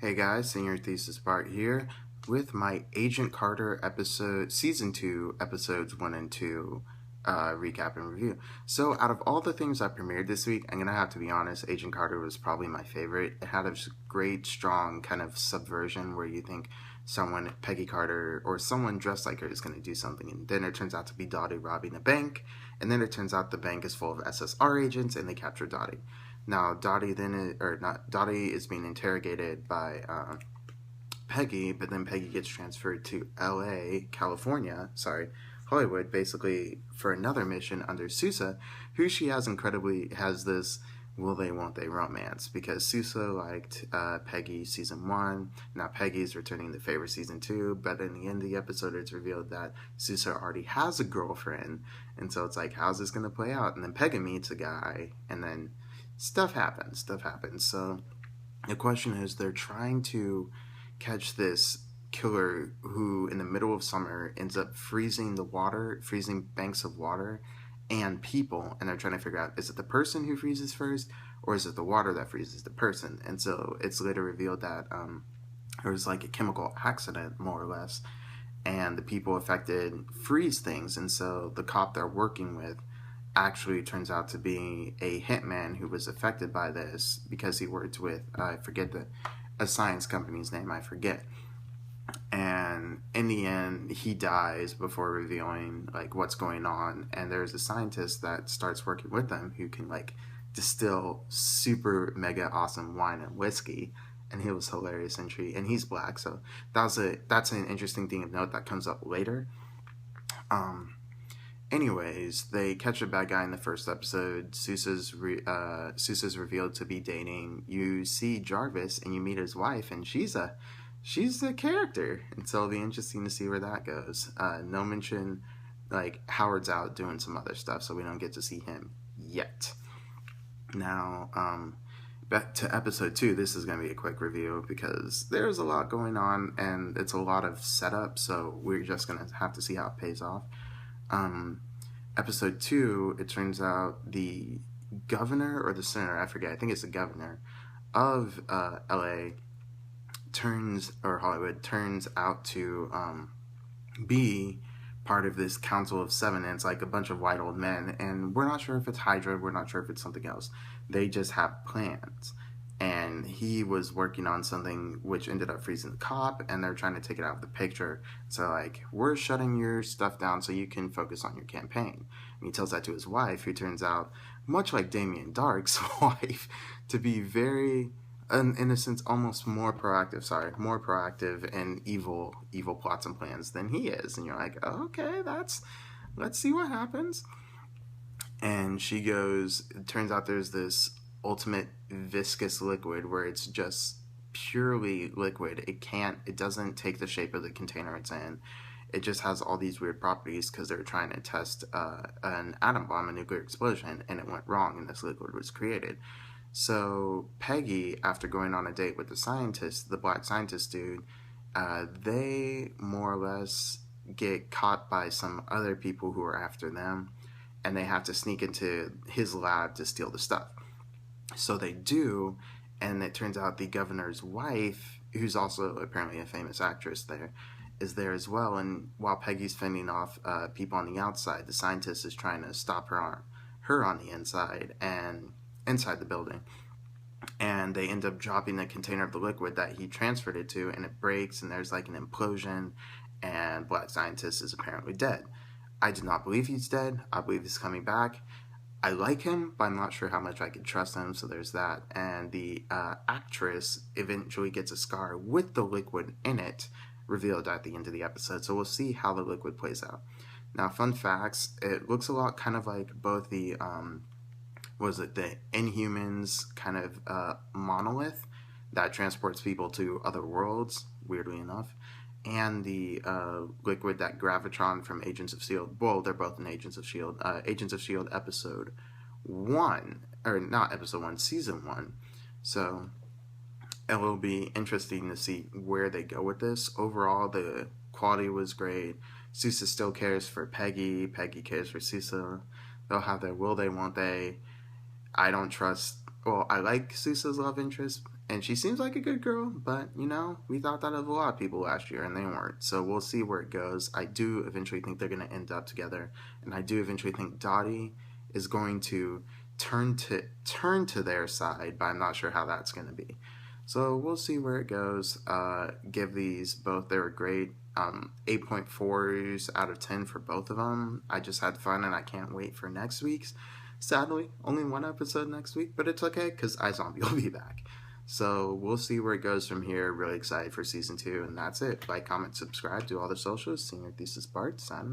Hey guys, Senior Thesis Bart here with my Agent Carter Season 2, Episodes 1 and 2 recap and review. So, out of all the things that premiered this week, I'm going to have to be honest, Agent Carter was probably my favorite. It had a great, strong kind of subversion where you think someone, Peggy Carter, or someone dressed like her is going to do something, and then it turns out to be Dottie robbing a bank, and then it turns out the bank is full of SSR agents, and they capture Dottie. Now, Dottie is being interrogated by Peggy, but then Peggy gets transferred to Hollywood, basically for another mission under Sousa, who she has this will they, won't they romance, because Sousa liked Peggy season 1, now Peggy's returning the favor season 2, but in the end of the episode it's revealed that Sousa already has a girlfriend, and so it's like, how's this going to play out? And then Peggy meets a guy, and then stuff happens. So the question is, they're trying to catch this killer who in the middle of summer ends up freezing banks of water and people, and they're trying to figure out, is it the person who freezes first, or is it the water that freezes the person? And so it's later revealed that there was like a chemical accident, more or less, and the people affected freeze things, and so the cop they're working with actually turns out to be a hitman who was affected by this because he worked with, a science company's name, I forget. And in the end, he dies before revealing like what's going on. And there's a scientist that starts working with them who can like distill super mega awesome wine and whiskey. And he was hilarious entry, and he's black, so that's an interesting thing of note that comes up later. Anyways, they catch a bad guy in the first episode. Sousa's revealed to be dating. You see Jarvis and you meet his wife, and she's a character, and so it'll be interesting to see where that goes. No mention, like Howard's out doing some other stuff, so we don't get to see him yet. Now, back to episode 2. This is going to be a quick review because there's a lot going on, and it's a lot of setup, so we're just going to have to see how it pays off. Episode 2, it turns out the governor or the senator, I forget, I think it's the governor of LA Hollywood turns out to be part of this Council of Seven, and it's like a bunch of white old men, and we're not sure if it's Hydra, we're not sure if it's something else. They just have plans, and he was working on something which ended up freezing the cop, and they're trying to take it out of the picture. So like, we're shutting your stuff down so you can focus on your campaign. And he tells that to his wife, who turns out, much like Damien Dark's wife, to be very, in a sense, almost more proactive and evil plots and plans than he is. And you're like, okay, let's see what happens. And she goes, it turns out there's this ultimate viscous liquid where it's just purely liquid. It doesn't take the shape of the container it's in. It just has all these weird properties because they're trying to test an atom bomb, a nuclear explosion, and it went wrong and this liquid was created. So Peggy, after going on a date with the black scientist dude, they more or less get caught by some other people who are after them, and they have to sneak into his lab to steal the stuff. So they do, and it turns out the governor's wife, who's also apparently a famous actress is there as well. And while Peggy's fending off people on the outside, the scientist is trying to stop her on the inside and inside the building. And they end up dropping the container of the liquid that he transferred it to, and it breaks, and there's like an implosion, and Black Scientist is apparently dead. I do not believe he's dead. I believe he's coming back. I like him, but I'm not sure how much I can trust him, so there's that. And the actress eventually gets a scar with the liquid in it, revealed at the end of the episode, so we'll see how the liquid plays out. Now, fun facts, it looks a lot kind of like both the, the Inhumans kind of monolith that transports people to other worlds, weirdly enough, and the liquid that Gravitron from Agents of S.H.I.E.L.D. Well, they're both in Agents of S.H.I.E.L.D. Agents of S.H.I.E.L.D. episode 1, or not episode 1, season 1. So it will be interesting to see where they go with this. Overall, the quality was great. Sousa still cares for Peggy. Peggy cares for Sousa. They'll have their will they, won't they. I don't trust... Well, I like Sousa's love interest, And she seems like a good girl, but you know, we thought that of a lot of people last year and they weren't. So we'll see where it goes. I do eventually think they're going to end up together, and I do eventually think Dottie is going to turn to their side, but I'm not sure how that's going to be. So we'll see where it goes. Give these both, they were great. 8.4s out of 10 for both of them. I just had fun and I can't wait for next week's. Sadly, only one episode next week, but it's okay because iZombie will be back. So we'll see where it goes from here. Really excited for season 2, and that's it. Like, comment, subscribe, do all the socials. Senior Thesis Bart, signing out.